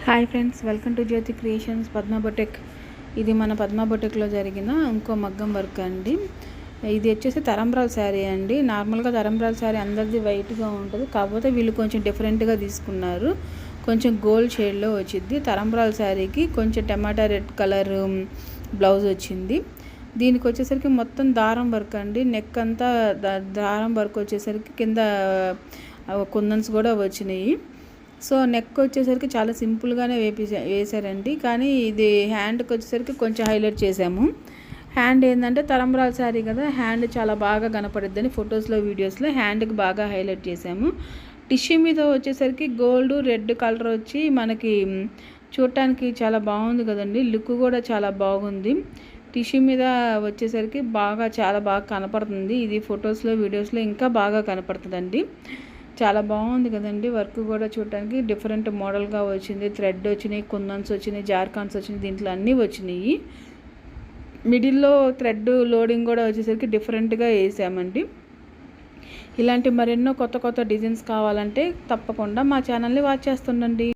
Hi friends, welcome to Jyothi creations Padma boutique. ఇది మన పద్మ బొటెక్లో జరిగిన ఇంకో మగ్గం వర్క్ అండి. ఇది వచ్చేసి తరంబ్రాల్ శారీ అండి. నార్మల్గా తరంబ్రాల్ శారీ అందరిది వైట్గా ఉంటుంది, కాకపోతే వీళ్ళు కొంచెం డిఫరెంట్గా తీసుకున్నారు. కొంచెం గోల్డ్ షేడ్లో వచ్చింది. తరంబ్రాల్ శారీకి కొంచెం టమాటా రెడ్ కలర్ బ్లౌజ్ వచ్చింది. దీనికి వచ్చేసరికి మొత్తం దారం వర్క్ అండి. నెక్ అంతా దారం వర్క్ వచ్చేసరికి కింద కుందన్స్ కూడా వచ్చినాయి. సో నెక్ వచ్చేసరికి చాలా సింపుల్గానే వేసారండి. కానీ ఇది హ్యాండ్కి వచ్చేసరికి కొంచెం హైలైట్ చేసాము. హ్యాండ్ ఏంటంటే తలంబ్రాల శారీ కదా, హ్యాండ్ చాలా బాగా కనపడుద్దని ఫొటోస్లో వీడియోస్లో హ్యాండ్కి బాగా హైలైట్ చేసాము. టిష్యూ మీద వచ్చేసరికి గోల్డ్ రెడ్ కలర్ వచ్చి మనకి చూడటానికి చాలా బాగుంది కదండి. లుక్ కూడా చాలా బాగుంది. టిష్యూ మీద వచ్చేసరికి చాలా బాగా కనపడుతుంది. ఇది ఫొటోస్లో వీడియోస్లో ఇంకా బాగా కనపడుతుందండి. చాలా బాగుంది కదండి. వర్క్ కూడా చూడటానికి డిఫరెంట్ మోడల్గా వచ్చింది. థ్రెడ్ వచ్చినాయి, కుందన్స్ వచ్చినాయి, జార్కాన్స్ వచ్చినాయి, దీంట్లో అన్నీ వచ్చినాయి. మిడిల్లో థ్రెడ్ లోడింగ్ కూడా వచ్చేసరికి డిఫరెంట్గా వేసామండి. ఇలాంటి మరెన్నో కొత్త కొత్త డిజైన్స్ కావాలంటే తప్పకుండా మా ఛానల్ని వాచ్ చేస్తుండండి.